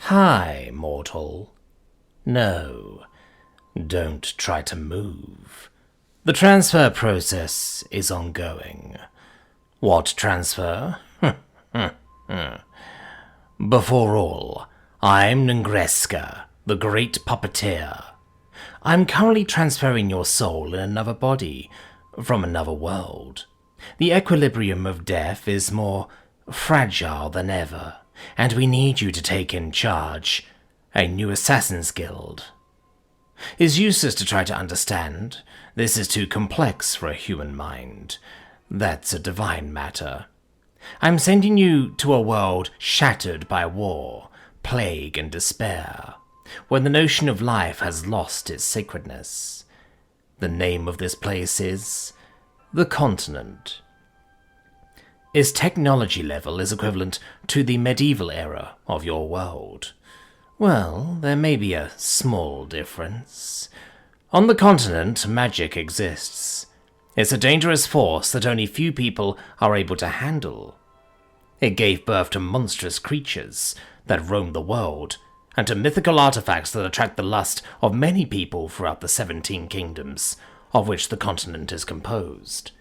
Hi, mortal. No, don't try to move. The transfer process is ongoing. What transfer? Before all, I'm Ningreska, the great puppeteer. I'm currently transferring your soul in another body, from another world. The equilibrium of death is more fragile than ever, and we need you to take in charge a new Assassin's Guild. It's useless to try to understand. This is too complex for a human mind. That's a divine matter. I'm sending you to a world shattered by war, plague, and despair, where the notion of life has lost its sacredness. The name of this place is the Continent. Its technology level is equivalent to the medieval era of your world. Well, there may be a small difference. On the Continent, magic exists. It's a dangerous force that only few people are able to handle. It gave birth to monstrous creatures that roam the world, and to mythical artifacts that attract the lust of many people throughout the 17 kingdoms, of which the continent is composed.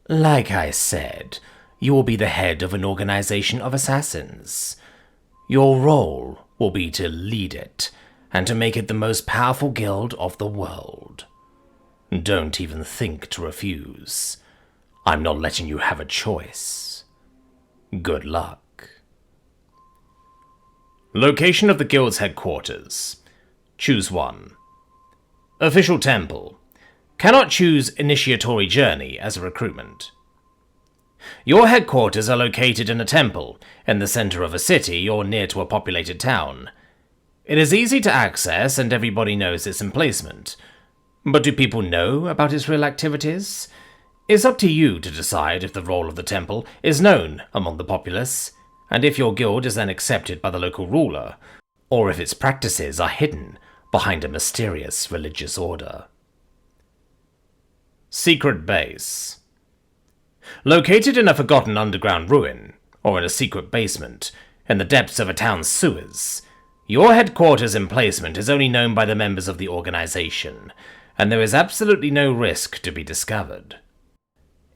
Like I said, you will be the head of an organization of assassins. Your role will be to lead it, and to make it the most powerful guild of the world. Don't even think to refuse. I'm not letting you have a choice. Good luck. Location of the guild's headquarters. Choose one. Official temple. Cannot choose initiatory journey as a recruitment. Your headquarters are located in a temple, in the center of a city or near to a populated town. It is easy to access and everybody knows its emplacement. But do people know about its real activities? It's up to you to decide if the role of the temple is known among the populace, and if your guild is then accepted by the local ruler, or if its practices are hidden behind a mysterious religious order. Secret Base. Located in a forgotten underground ruin, or in a secret basement, in the depths of a town's sewers, your headquarters emplacement is only known by the members of the organization, and there is absolutely no risk to be discovered.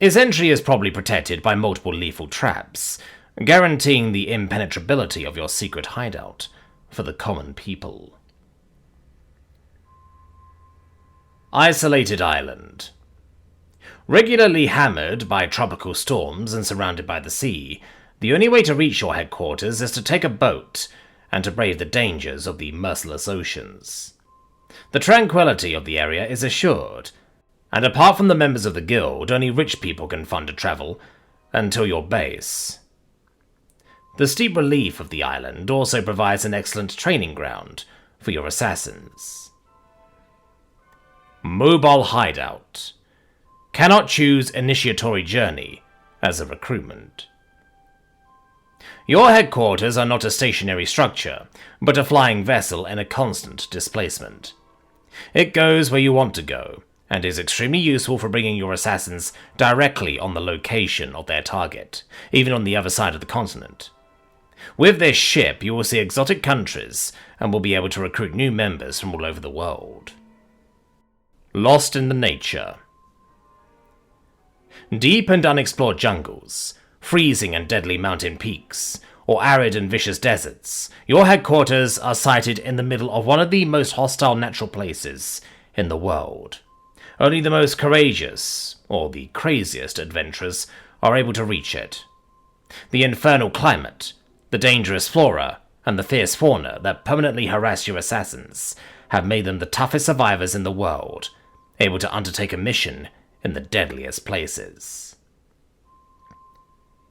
Its entry is probably protected by multiple lethal traps, guaranteeing the impenetrability of your secret hideout for the common people. Isolated Island. Regularly hammered by tropical storms and surrounded by the sea, the only way to reach your headquarters is to take a boat and to brave the dangers of the merciless oceans. The tranquility of the area is assured, and apart from the members of the guild, only rich people can fund to travel until your base. The steep relief of the island also provides an excellent training ground for your assassins. Mobile Hideout. Cannot choose initiatory journey as a recruitment. Your headquarters are not a stationary structure, but a flying vessel in a constant displacement. It goes where you want to go, and is extremely useful for bringing your assassins directly on the location of their target, even on the other side of the continent. With this ship, you will see exotic countries, and will be able to recruit new members from all over the world. Lost in the Nature. Deep and unexplored jungles, freezing and deadly mountain peaks, or arid and vicious deserts, your headquarters are sited in the middle of one of the most hostile natural places in the world. Only the most courageous, or the craziest adventurers are able to reach it. The infernal climate, the dangerous flora, and the fierce fauna that permanently harass your assassins have made them the toughest survivors in the world, able to undertake a mission in the deadliest places.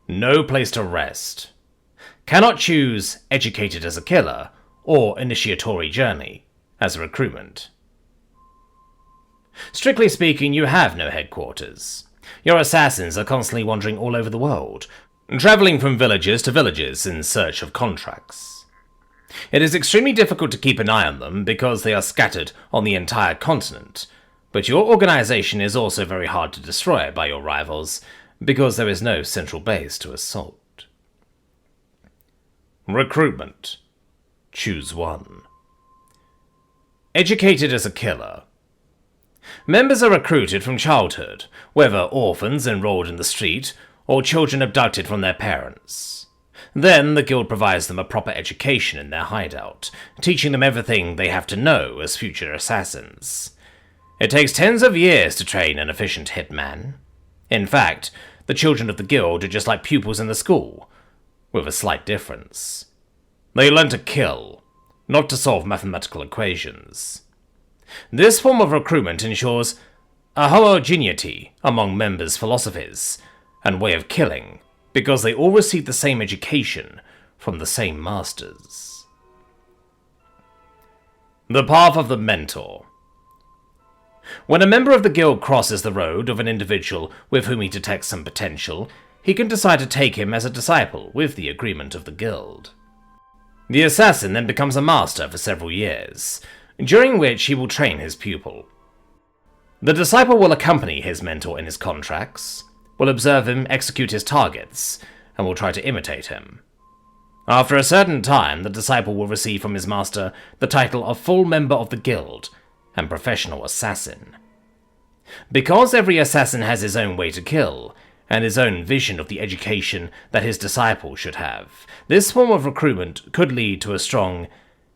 No place to rest. Cannot choose educated as a killer or initiatory journey as a recruitment. Strictly speaking, you have no headquarters. Your assassins are constantly wandering all over the world, traveling from villages to villages in search of contracts. It is extremely difficult to keep an eye on them because they are scattered on the entire continent, but your organization is also very hard to destroy by your rivals because there is no central base to assault. Recruitment. Choose one. Educated as a killer. Members are recruited from childhood, whether orphans enrolled in the street or children abducted from their parents. Then the guild provides them a proper education in their hideout, teaching them everything they have to know as future assassins. It takes tens of years to train an efficient hitman. In fact, the children of the guild are just like pupils in the school, with a slight difference. They learn to kill, not to solve mathematical equations. This form of recruitment ensures a homogeneity among members' philosophies and way of killing, because they all receive the same education from the same masters. The path of the mentor. When a member of the guild crosses the road of an individual with whom he detects some potential, he can decide to take him as a disciple with the agreement of the guild. The assassin then becomes a master for several years, during which he will train his pupil. The disciple will accompany his mentor in his contracts, will observe him execute his targets, and will try to imitate him. After a certain time, the disciple will receive from his master the title of full member of the guild and professional assassin. Because every assassin has his own way to kill, and his own vision of the education that his disciple should have, this form of recruitment could lead to a strong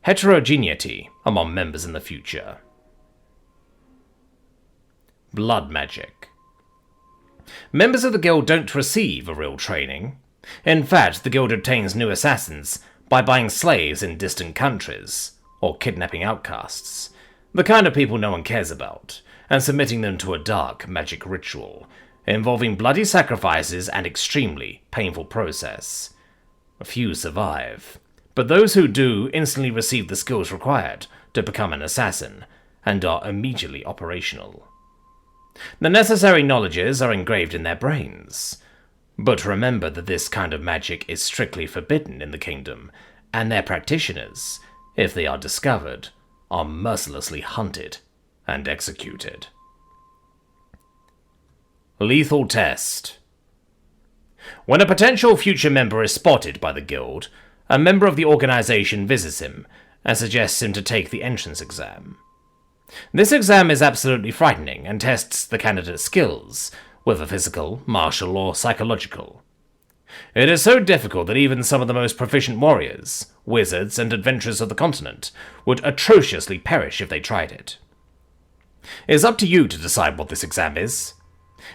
heterogeneity among members in the future. Blood magic. Members of the guild don't receive a real training. In fact, the guild obtains new assassins by buying slaves in distant countries, or kidnapping outcasts, the kind of people no one cares about, and submitting them to a dark magic ritual, involving bloody sacrifices and extremely painful process. Few survive, but those who do instantly receive the skills required to become an assassin, and are immediately operational. The necessary knowledges are engraved in their brains. But remember that this kind of magic is strictly forbidden in the kingdom, and their practitioners, if they are discovered, are mercilessly hunted and executed. Lethal test. When a potential future member is spotted by the guild, a member of the organization visits him and suggests him to take the entrance exam. This exam is absolutely frightening and tests the candidate's skills, whether physical, martial, or psychological. It is so difficult that even some of the most proficient warriors, wizards, and adventurers of the continent would atrociously perish if they tried it. It is up to you to decide what this exam is.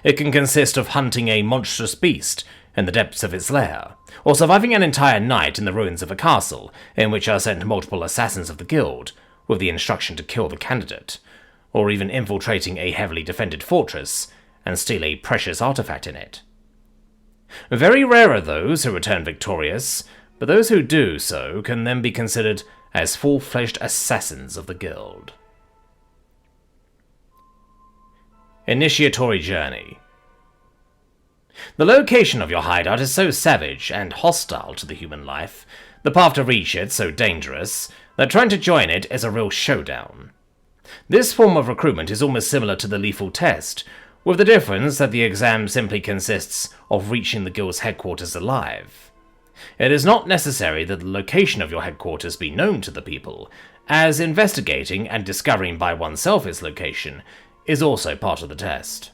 It can consist of hunting a monstrous beast in the depths of its lair, or surviving an entire night in the ruins of a castle in which are sent multiple assassins of the guild, with the instruction to kill the candidate, or even infiltrating a heavily defended fortress and steal a precious artifact in it. Very rare are those who return victorious, but those who do so can then be considered as full-fledged assassins of the guild. Initiatory journey. The location of your hideout is so savage and hostile to the human life, the path to reach it so dangerous, that trying to join it is a real showdown. This form of recruitment is almost similar to the lethal test, with the difference that the exam simply consists of reaching the guild's headquarters alive. It is not necessary that the location of your headquarters be known to the people, as investigating and discovering by oneself its location is also part of the test.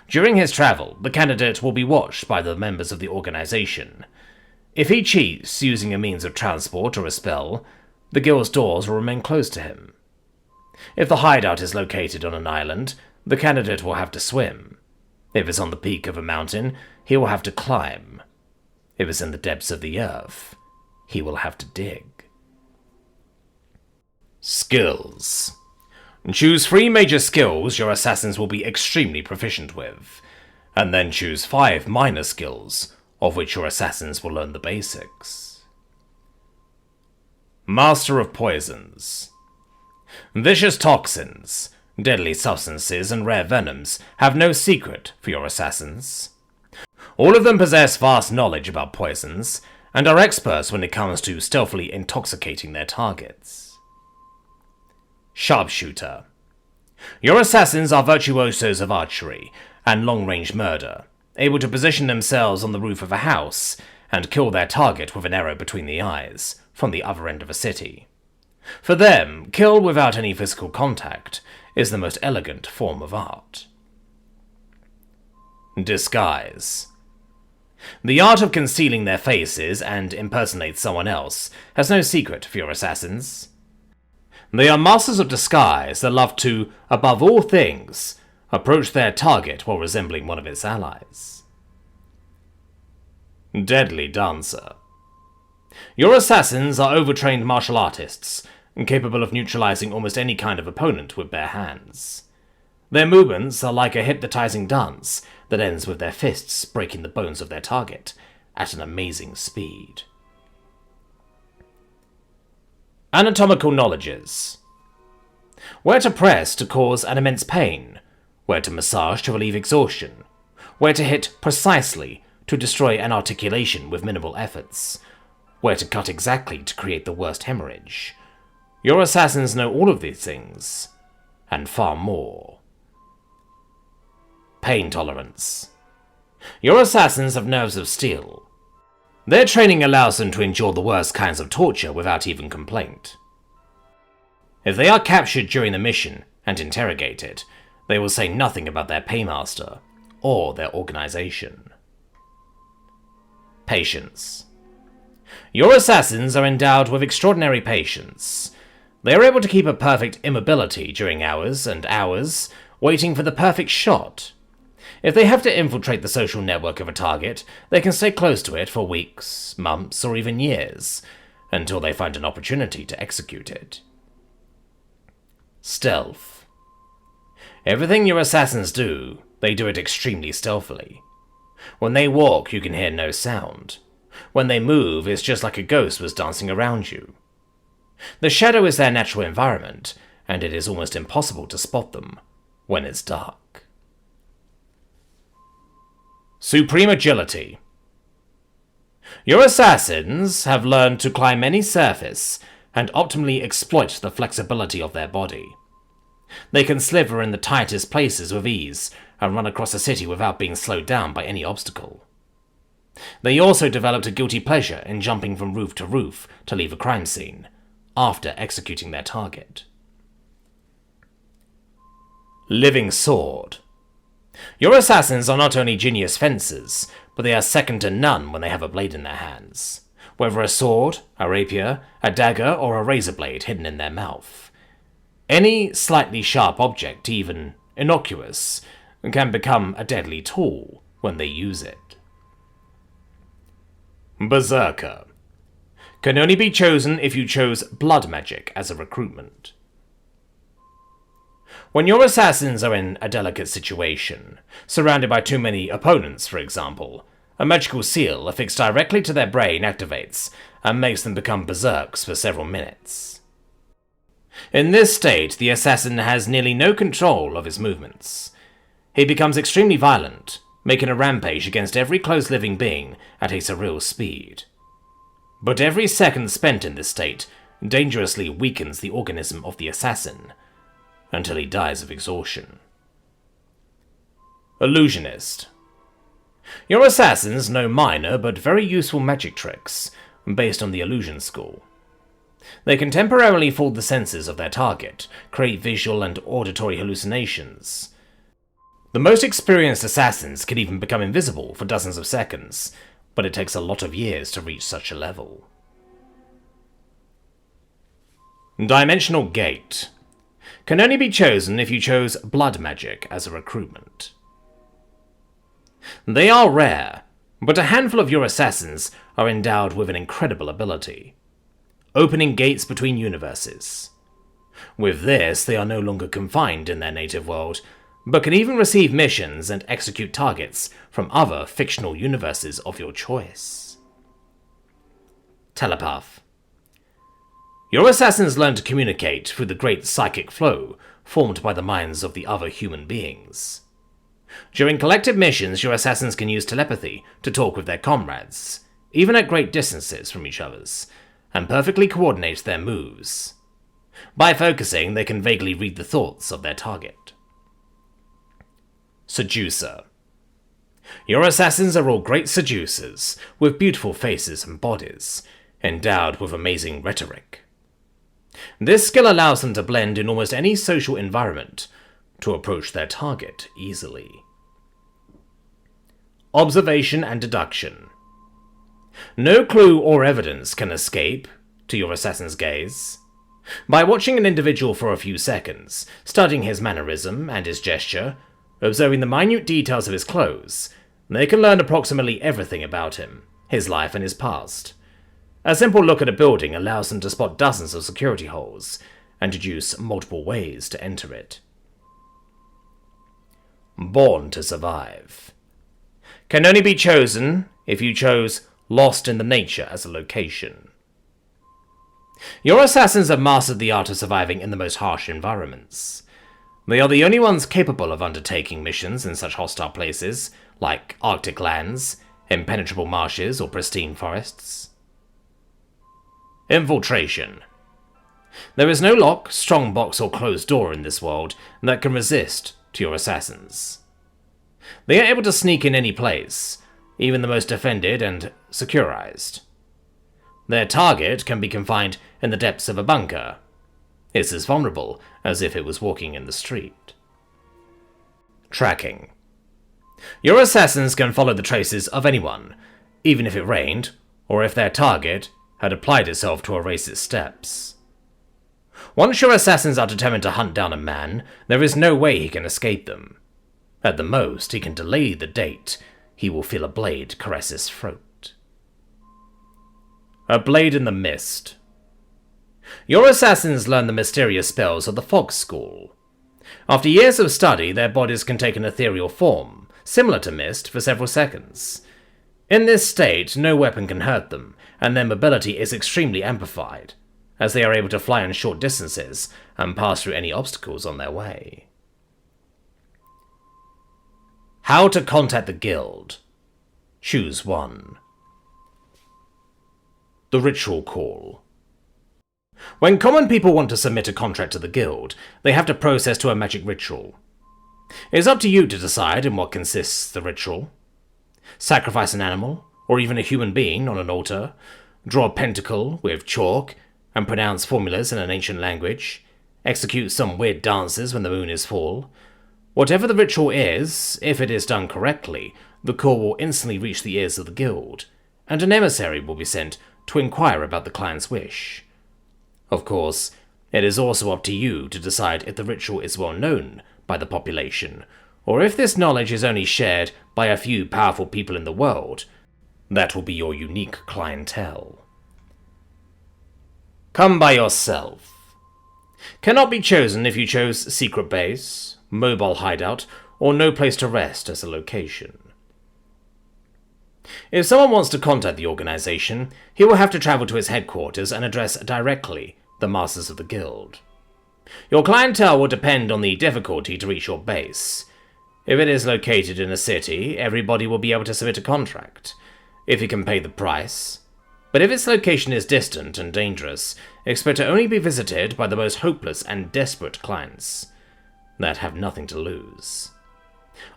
During his travel, the candidate will be watched by the members of the organization. If he cheats using a means of transport or a spell, the guild's doors will remain closed to him. If the hideout is located on an island, the candidate will have to swim. If it's on the peak of a mountain, he will have to climb. If it's in the depths of the earth, he will have to dig. Skills. Choose 3 major skills your assassins will be extremely proficient with, and then choose 5 minor skills, of which your assassins will learn the basics. Master of Poisons. Vicious toxins, deadly substances, and rare venoms have no secret for your assassins. All of them possess vast knowledge about poisons, and are experts when it comes to stealthily intoxicating their targets. Sharpshooter. Your assassins are virtuosos of archery and long-range murder, able to position themselves on the roof of a house and kill their target with an arrow between the eyes from the other end of a city. For them, kill without any physical contact is the most elegant form of art. Disguise. The art of concealing their faces and impersonate someone else has no secret for your assassins. They are masters of disguise that love to, above all things, approach their target while resembling one of its allies. Deadly dancer. Your assassins are overtrained martial artists, capable of neutralizing almost any kind of opponent with bare hands. Their movements are like a hypnotizing dance that ends with their fists breaking the bones of their target at an amazing speed. Anatomical knowledges. Where to press to cause an immense pain, where to massage to relieve exhaustion, where to hit precisely to destroy an articulation with minimal efforts, where to cut exactly to create the worst hemorrhage. Your assassins know all of these things, and far more. Pain tolerance. Your assassins have nerves of steel. Their training allows them to endure the worst kinds of torture without even complaint. If they are captured during the mission and interrogated, they will say nothing about their paymaster or their organization. Patience. Your assassins are endowed with extraordinary patience. They are able to keep a perfect immobility during hours and hours, waiting for the perfect shot. If they have to infiltrate the social network of a target, they can stay close to it for weeks, months, or even years, until they find an opportunity to execute it. Stealth. Everything your assassins do, they do it extremely stealthily. When they walk, you can hear no sound. When they move, it's just like a ghost was dancing around you. The shadow is their natural environment, and it is almost impossible to spot them when it's dark. Supreme agility. Your assassins have learned to climb any surface and optimally exploit the flexibility of their body. They can sliver in the tightest places with ease and run across a city without being slowed down by any obstacle. They also developed a guilty pleasure in jumping from roof to roof to leave a crime scene, after executing their target. Living sword. Your assassins are not only genius fencers, but they are second to none when they have a blade in their hands, whether a sword, a rapier, a dagger, or a razor blade hidden in their mouth. Any slightly sharp object, even innocuous, can become a deadly tool when they use it. Berserker. Can only be chosen if you chose blood magic as a recruitment. When your assassins are in a delicate situation, surrounded by too many opponents, for example, a magical seal affixed directly to their brain activates and makes them become berserks for several minutes. In this state, the assassin has nearly no control of his movements. He becomes extremely violent, making a rampage against every close living being at a surreal speed. But every second spent in this state dangerously weakens the organism of the assassin, until he dies of exhaustion. Illusionist. Your assassins know minor but very useful magic tricks, based on the illusion school. They can temporarily fool the senses of their target, create visual and auditory hallucinations. The most experienced assassins can even become invisible for dozens of seconds, but it takes a lot of years to reach such a level. Dimensional Gate. Can only be chosen if you chose blood magic as a recruitment. They are rare, but a handful of your assassins are endowed with an incredible ability: opening gates between universes. With this, they are no longer confined in their native world, but can even receive missions and execute targets from other fictional universes of your choice. Telepath. Your assassins learn to communicate through the great psychic flow formed by the minds of the other human beings. During collective missions, your assassins can use telepathy to talk with their comrades, even at great distances from each other's, and perfectly coordinate their moves. By focusing, they can vaguely read the thoughts of their target. Seducer. Your assassins are all great seducers, with beautiful faces and bodies, endowed with amazing rhetoric. This skill allows them to blend in almost any social environment to approach their target easily. Observation and deduction. No clue or evidence can escape to your assassin's gaze. By watching an individual for a few seconds, studying his mannerism and his gesture, observing the minute details of his clothes, they can learn approximately everything about him, his life and his past. A simple look at a building allows them to spot dozens of security holes and deduce multiple ways to enter it. Born to survive. Can only be chosen if you chose Lost in the Nature as a location. Your assassins have mastered the art of surviving in the most harsh environments. They are the only ones capable of undertaking missions in such hostile places, like Arctic lands, impenetrable marshes, or pristine forests. Infiltration. There is no lock, strongbox, or closed door in this world that can resist to your assassins. They are able to sneak in any place, even the most defended and securized. Their target can be confined in the depths of a bunker. It's as vulnerable as if it was walking in the street. Tracking. Your assassins can follow the traces of anyone, even if it rained, or if their target had applied itself to erase its steps. Once your assassins are determined to hunt down a man, there is no way he can escape them. At the most, he can delay the date. He will feel a blade caress his throat. A blade in the mist. Your assassins learn the mysterious spells of the Fog School. After years of study, their bodies can take an ethereal form, similar to mist, for several seconds. In this state, no weapon can hurt them, and their mobility is extremely amplified, as they are able to fly on short distances and pass through any obstacles on their way. How to contact the guild. Choose one. The ritual call. When common people want to submit a contract to the guild, they have to process to a magic ritual. It is up to you to decide in what consists the ritual. Sacrifice an animal, or even a human being on an altar, draw a pentacle with chalk, and pronounce formulas in an ancient language, execute some weird dances when the moon is full. Whatever the ritual is, if it is done correctly, the call will instantly reach the ears of the guild, and an emissary will be sent to inquire about the client's wish. Of course, it is also up to you to decide if the ritual is well known by the population, or if this knowledge is only shared by a few powerful people in the world. That will be your unique clientele. Come by yourself. Cannot be chosen if you chose secret base, mobile hideout, or no place to rest as a location. If someone wants to contact the organization, he will have to travel to its headquarters and address directly the masters of the guild. Your clientele will depend on the difficulty to reach your base. If it is located in a city, everybody will be able to submit a contract, if he can pay the price. But if its location is distant and dangerous, expect to only be visited by the most hopeless and desperate clients that have nothing to lose.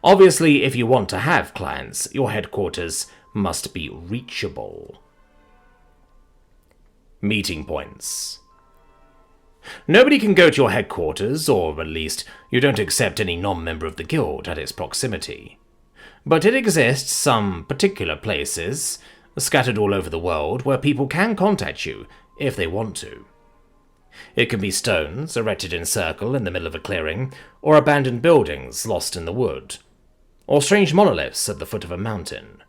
Obviously, if you want to have clients, your headquarters must be reachable. Meeting points. Nobody can go to your headquarters, or at least you don't accept any non-member of the guild at its proximity. But it exists some particular places, scattered all over the world, where people can contact you if they want to. It can be stones erected in a circle in the middle of a clearing, or abandoned buildings lost in the wood, or strange monoliths at the foot of a mountain.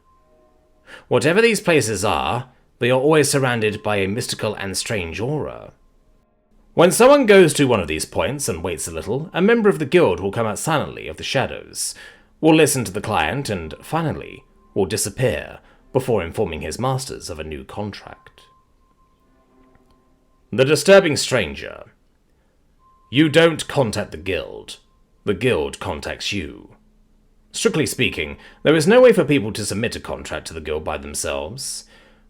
Whatever these places are, they are always surrounded by a mystical and strange aura. When someone goes to one of these points and waits a little, a member of the guild will come out silently of the shadows, will listen to the client, and finally will disappear before informing his masters of a new contract. The disturbing stranger. You don't contact the guild contacts you. Strictly speaking, there is no way for people to submit a contract to the guild by themselves,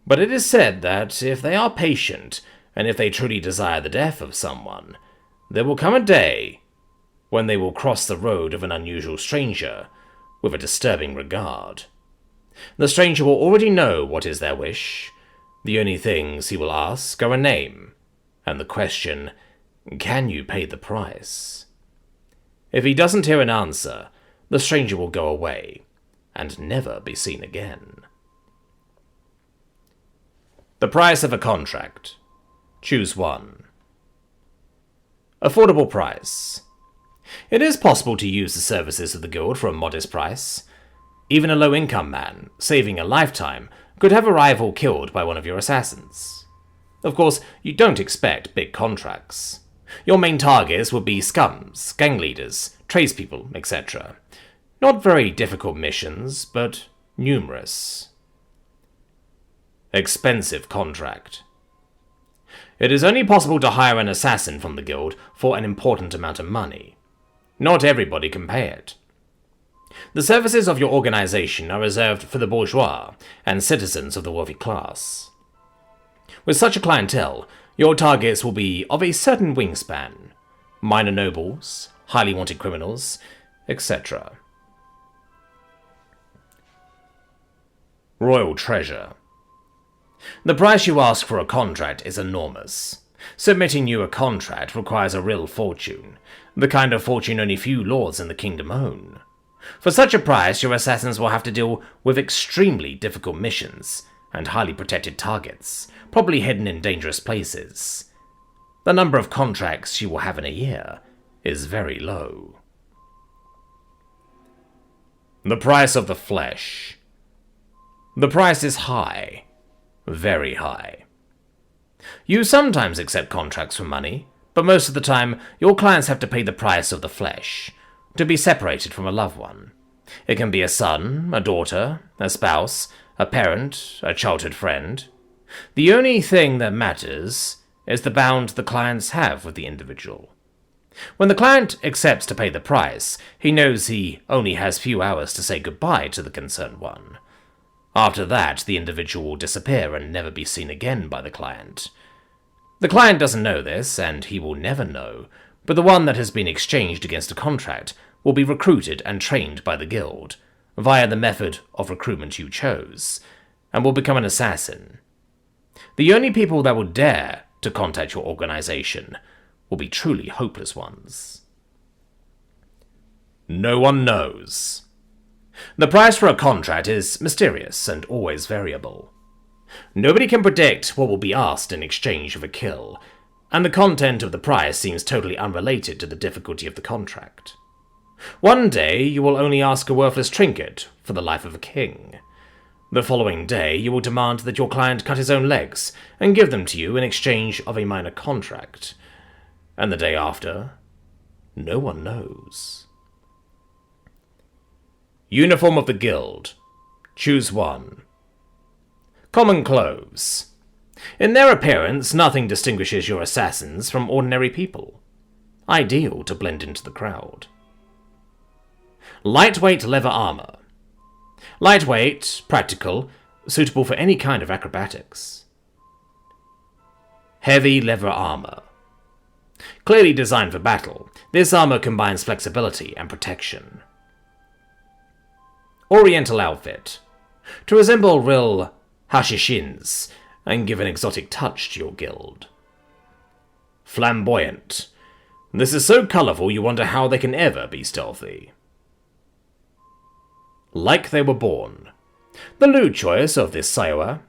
but it is said that if they are patient, and if they truly desire the death of someone, there will come a day when they will cross the road of an unusual stranger with a disturbing regard. The stranger will already know what is their wish. The only things he will ask are a name, and the question, "Can you pay the price?" If he doesn't hear an answer, the stranger will go away, and never be seen again. The price of a contract. Choose one. Affordable price. It is possible to use the services of the guild for a modest price. Even a low-income man, saving a lifetime, could have a rival killed by one of your assassins. Of course, you don't expect big contracts. Your main targets would be scums, gang leaders, tradespeople, etc. Not very difficult missions, but numerous. Expensive contract. It is only possible to hire an assassin from the guild for an important amount of money. Not everybody can pay it. The services of your organization are reserved for the bourgeois and citizens of the wealthy class. With such a clientele, your targets will be of a certain wingspan: minor nobles, highly wanted criminals, etc. Royal treasure. The price you ask for a contract is enormous. Submitting you a contract requires a real fortune, the kind of fortune only few lords in the kingdom own. For such a price, your assassins will have to deal with extremely difficult missions and highly protected targets, probably hidden in dangerous places. The number of contracts you will have in a year is very low. The price of the flesh. The price is high. Very high. You sometimes accept contracts for money, but most of the time, your clients have to pay the price of the flesh, to be separated from a loved one. It can be a son, a daughter, a spouse, a parent, a childhood friend. The only thing that matters is the bond the clients have with the individual. When the client accepts to pay the price, he knows he only has few hours to say goodbye to the concerned one. After that, the individual will disappear and never be seen again by the client. The client doesn't know this, and he will never know, but the one that has been exchanged against a contract will be recruited and trained by the guild, via the method of recruitment you chose, and will become an assassin. The only people that will dare to contact your organization will be truly hopeless ones. No one knows. The price for a contract is mysterious and always variable. Nobody can predict what will be asked in exchange of a kill, and the content of the price seems totally unrelated to the difficulty of the contract. One day you will only ask a worthless trinket for the life of a king. The following day you will demand that your client cut his own legs and give them to you in exchange of a minor contract. And the day after, no one knows. Uniform of the guild. Choose one. Common clothes. In their appearance, nothing distinguishes your assassins from ordinary people. Ideal to blend into the crowd. Lightweight leather armor. Lightweight, practical, suitable for any kind of acrobatics. Heavy leather armor. Clearly designed for battle, this armor combines flexibility and protection. Oriental outfit. To resemble real hashishins and give an exotic touch to your guild. Flamboyant. This is so colorful you wonder how they can ever be stealthy. Like they were born. The lewd choice of this CYOA.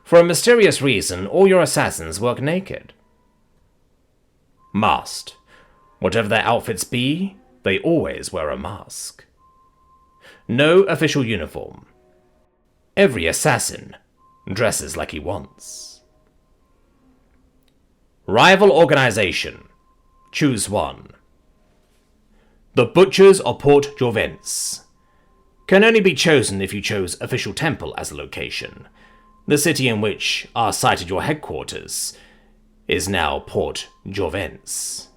For a mysterious reason, all your assassins work naked. Masked. Whatever their outfits be, they always wear a mask. No official uniform. Every assassin dresses like he wants. Rival organization. Choose one. The Butchers of Port Jorvence. Can only be chosen if you chose Official Temple as a location. The city in which are cited your headquarters is now Port Jorvence.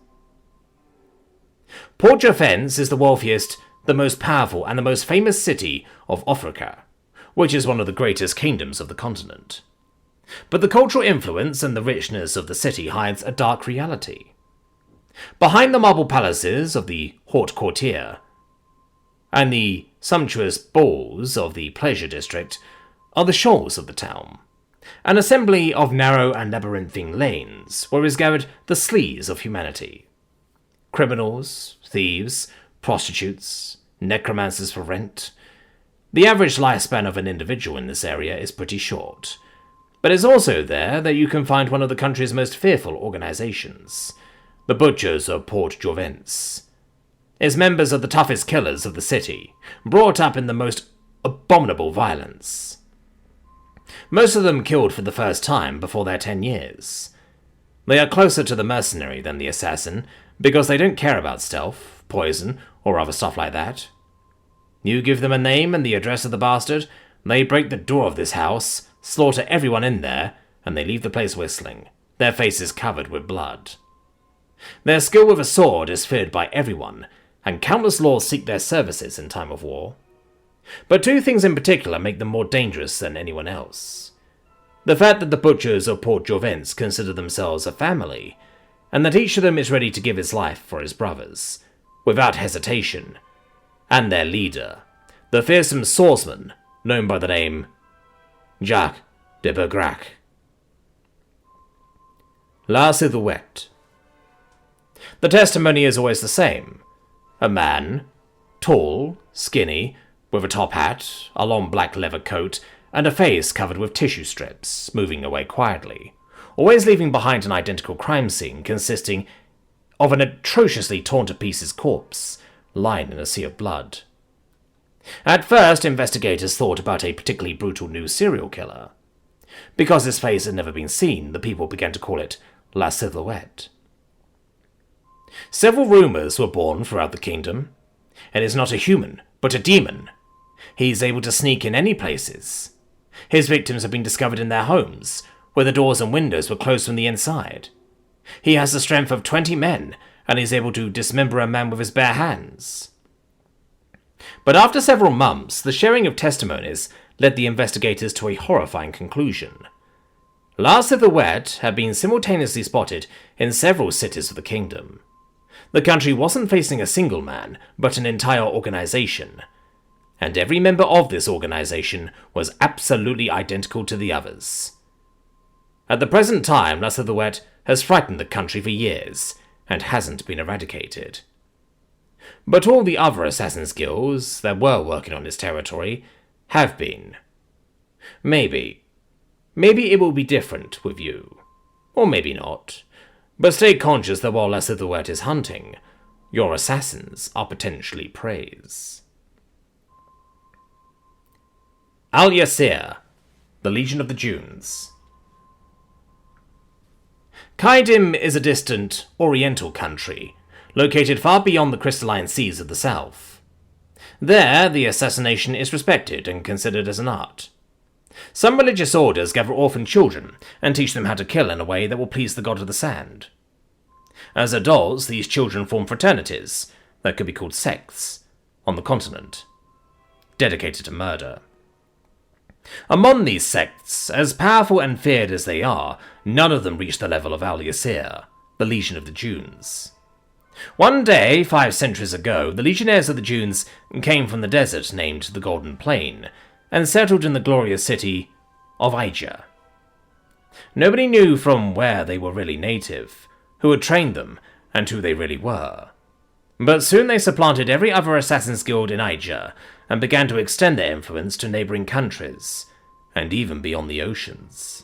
Port Jorvence is the wealthiest, the most powerful, and the most famous city of Africa, which is one of the greatest kingdoms of the continent. But the cultural influence and the richness of the city hides a dark reality. Behind the marble palaces of the Haute Courtier and the sumptuous balls of the pleasure district are the shores of the town, an assembly of narrow and labyrinthine lanes where is gathered the sleaze of humanity. Criminals, thieves, prostitutes, necromancers for rent. The average lifespan of an individual in this area is pretty short, but it's also there that you can find one of the country's most fearful organizations, the Butchers of Port Jovence. Its members are the toughest killers of the city, brought up in the most abominable violence. Most of them killed for the first time before their 10 years. They are closer to the mercenary than the assassin, because they don't care about stealth, poison, or other stuff like that. You give them a name and the address of the bastard, they break the door of this house, slaughter everyone in there, and they leave the place whistling, their faces covered with blood. Their skill with a sword is feared by everyone, and countless lords seek their services in time of war. But two things in particular make them more dangerous than anyone else. The fact that the Butchers of Port Jovence consider themselves a family, and that each of them is ready to give his life for his brothers, without hesitation, and their leader, the fearsome swordsman known by the name Jacques de Bergerac. La Silhouette. The testimony is always the same. A man, tall, skinny, with a top hat, a long black leather coat, and a face covered with tissue strips, moving away quietly, always leaving behind an identical crime scene consisting of an atrociously torn to pieces corpse, lying in a sea of blood. At first, investigators thought about a particularly brutal new serial killer. Because his face had never been seen, the people began to call it La Silhouette. Several rumors were born throughout the kingdom. It is not a human, but a demon. He is able to sneak in any places. His victims have been discovered in their homes, where the doors and windows were closed from the inside. He has the strength of 20 men, and is able to dismember a man with his bare hands. But after several months, the sharing of testimonies led the investigators to a horrifying conclusion. La Silhouette had been simultaneously spotted in several cities of the kingdom. The country wasn't facing a single man, but an entire organization. And every member of this organization was absolutely identical to the others. At the present time, La Silhouette has frightened the country for years, and hasn't been eradicated. But all the other assassin's guilds that were working on this territory have been. Maybe it will be different with you. Or maybe not. But stay conscious that while La Silhouette is hunting, your assassins are potentially preys. Al-Yasir, the Legion of the Dunes. Kaidim is a distant, oriental country, located far beyond the crystalline seas of the south. There, the assassination is respected and considered as an art. Some religious orders gather orphan children and teach them how to kill in a way that will please the god of the sand. As adults, these children form fraternities, that could be called sects, on the continent, dedicated to murder. Among these sects, as powerful and feared as they are, none of them reach the level of Al-Yasir, the Legion of the Dunes. One day, 5 centuries ago, the Legionnaires of the Dunes came from the desert named the Golden Plain, and settled in the glorious city of Aija. Nobody knew from where they were really native, who had trained them, and who they really were. But soon they supplanted every other assassin's guild in Aija, and began to extend their influence to neighboring countries, and even beyond the oceans.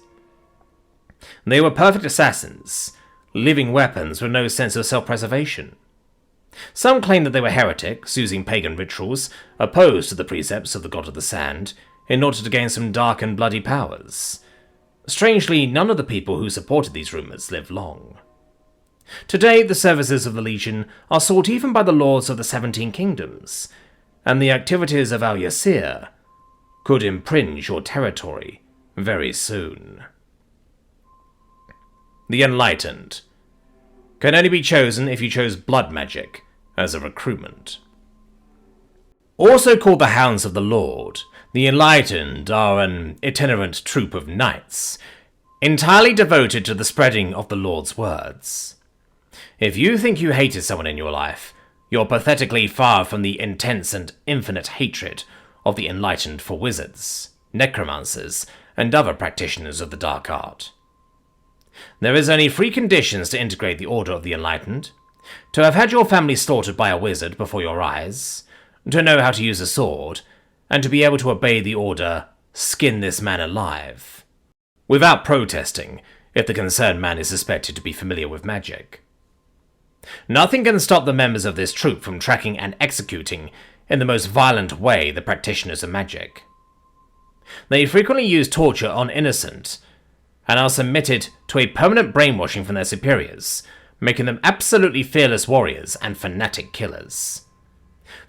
They were perfect assassins, living weapons with no sense of self-preservation. Some claim that they were heretics, using pagan rituals, opposed to the precepts of the god of the sand, in order to gain some dark and bloody powers. Strangely, none of the people who supported these rumors lived long. Today, the services of the Legion are sought even by the lords of the 17 kingdoms, and the activities of Al-Yasir could impinge your territory very soon. The Enlightened can only be chosen if you chose blood magic as a recruitment. Also called the Hounds of the Lord, the Enlightened are an itinerant troop of knights, entirely devoted to the spreading of the Lord's words. If you think you hated someone in your life, You're pathetically far from the intense and infinite hatred of the enlightened for wizards, necromancers, and other practitioners of the dark art. There is only 3 conditions to integrate the Order of the Enlightened: to have had your family slaughtered by a wizard before your eyes, to know how to use a sword, and to be able to obey the order, "Skin this man alive," without protesting if the concerned man is suspected to be familiar with magic. Nothing can stop the members of this troop from tracking and executing in the most violent way the practitioners of magic. They frequently use torture on innocent, and are submitted to a permanent brainwashing from their superiors, making them absolutely fearless warriors and fanatic killers.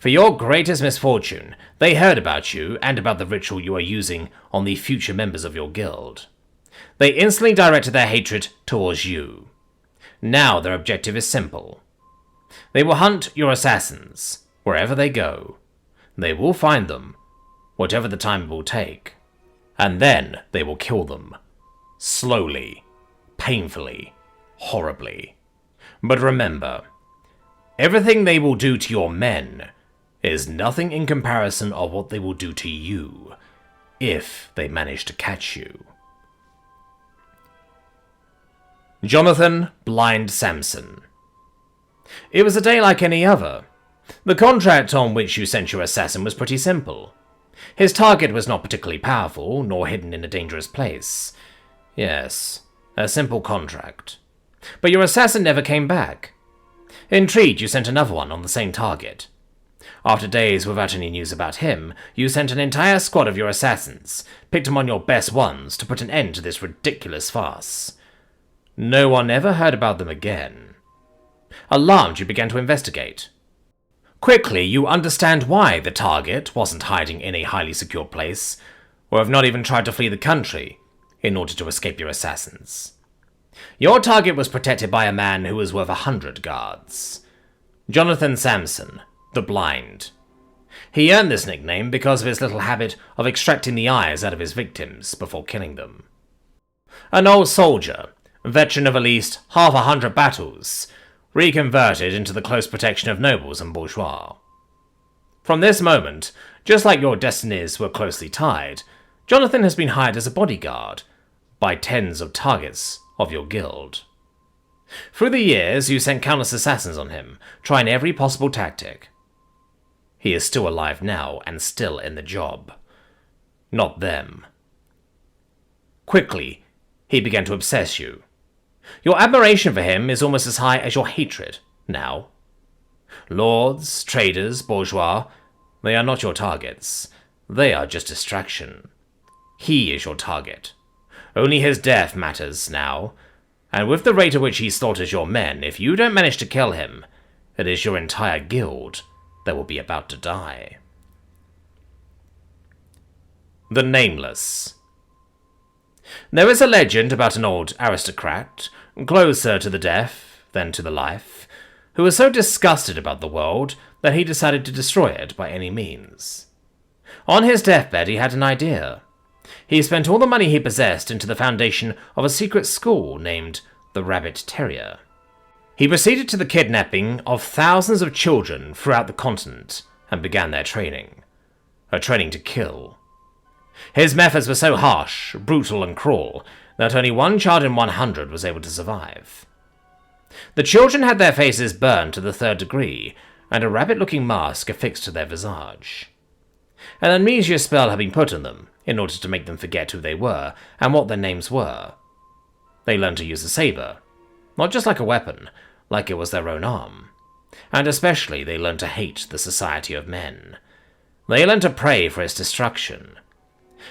For your greatest misfortune, they heard about you and about the ritual you are using on the future members of your guild. They instantly directed their hatred towards you. Now their objective is simple. They will hunt your assassins, wherever they go. They will find them, whatever the time it will take. And then they will kill them. Slowly, painfully, horribly. But remember, everything they will do to your men is nothing in comparison of what they will do to you, if they manage to catch you. Jonathan Blind Samson. It was a day like any other. The contract on which you sent your assassin was pretty simple. His target was not particularly powerful, nor hidden in a dangerous place. Yes, a simple contract. But your assassin never came back. Intrigued, you sent another one on the same target. After days without any news about him, you sent an entire squad of your assassins, picked among your best ones to put an end to this ridiculous farce. No one ever heard about them again. Alarmed, you began to investigate. Quickly, you understand why the target wasn't hiding in a highly secure place, or have not even tried to flee the country in order to escape your assassins. Your target was protected by a man who was worth 100 guards. Jonathan Samson, the Blind. He earned this nickname because of his little habit of extracting the eyes out of his victims before killing them. An old soldier, veteran of at least 100 battles, reconverted into the close protection of nobles and bourgeois. From this moment, just like your destinies were closely tied, Jonathan has been hired as a bodyguard by tens of targets of your guild. Through the years, you sent countless assassins on him, trying every possible tactic. He is still alive now and still in the job. Not them. Quickly, he began to obsess you. Your admiration for him is almost as high as your hatred, now. Lords, traders, bourgeois, they are not your targets. They are just distraction. He is your target. Only his death matters now, and with the rate at which he slaughters your men, if you don't manage to kill him, it is your entire guild that will be about to die. The Nameless. There is a legend about an old aristocrat, closer to the death than to the life, who was so disgusted about the world that he decided to destroy it by any means. On his deathbed, he had an idea. He spent all the money he possessed into the foundation of a secret school named the Rabbit Terrier. He proceeded to the kidnapping of thousands of children throughout the continent and began their training. A training to kill. His methods were so harsh, brutal, and cruel that only one child in 100 was able to survive. The children had their faces burned to the 3rd degree, and a rabbit-looking mask affixed to their visage. An amnesia spell had been put on them, in order to make them forget who they were and what their names were. They learned to use a saber, not just like a weapon, like it was their own arm. And especially they learned to hate the society of men. They learned to pray for its destruction.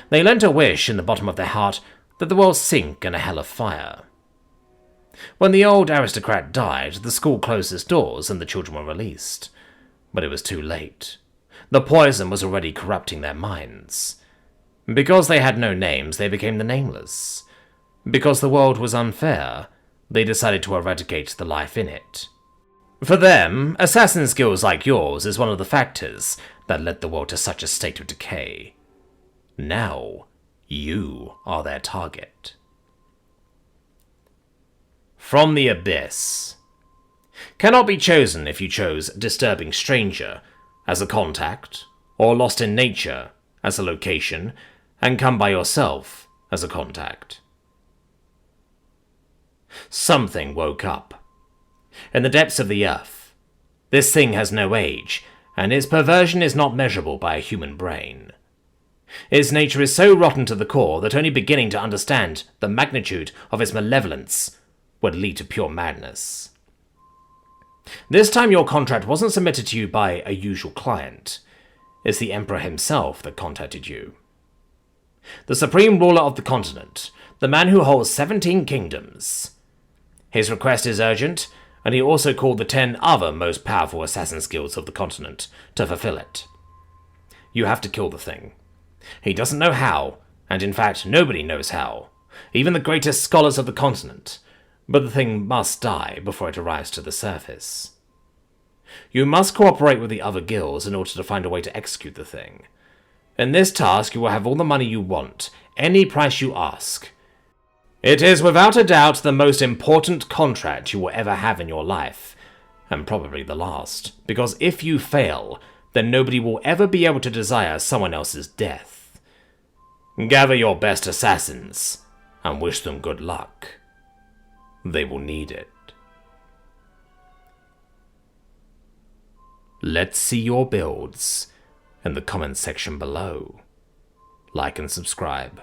They learned to wish in the bottom of their heart that the world sink in a hell of fire. When the old aristocrat died, the school closed its doors and the children were released. But it was too late. The poison was already corrupting their minds. Because they had no names, they became the Nameless. Because the world was unfair, they decided to eradicate the life in it. For them, assassin skills like yours is one of the factors that led the world to such a state of decay. Now, you are their target. From the Abyss. cannot be chosen if you chose Disturbing Stranger as a contact, or Lost in Nature as a location, and Come By Yourself as a contact. Something woke up. In the depths of the earth. This thing has no age, and its perversion is not measurable by a human brain. Its nature is so rotten to the core that only beginning to understand the magnitude of its malevolence would lead to pure madness. This time your contract wasn't submitted to you by a usual client. It's the Emperor himself that contacted you. The supreme ruler of the continent, the man who holds 17 kingdoms. His request is urgent, and he also called the 10 other most powerful assassin guilds of the continent to fulfill it. You have to kill the thing. He doesn't know how, and in fact nobody knows how, even the greatest scholars of the continent, but the thing must die before it arrives to the surface. You must cooperate with the other guilds in order to find a way to execute the thing. In this task you will have all the money you want, any price you ask. It is without a doubt the most important contract you will ever have in your life, and probably the last, because if you fail, then nobody will ever be able to desire someone else's death. Gather your best assassins, and wish them good luck. They will need it. Let's see your builds in the comments section below. Like and subscribe.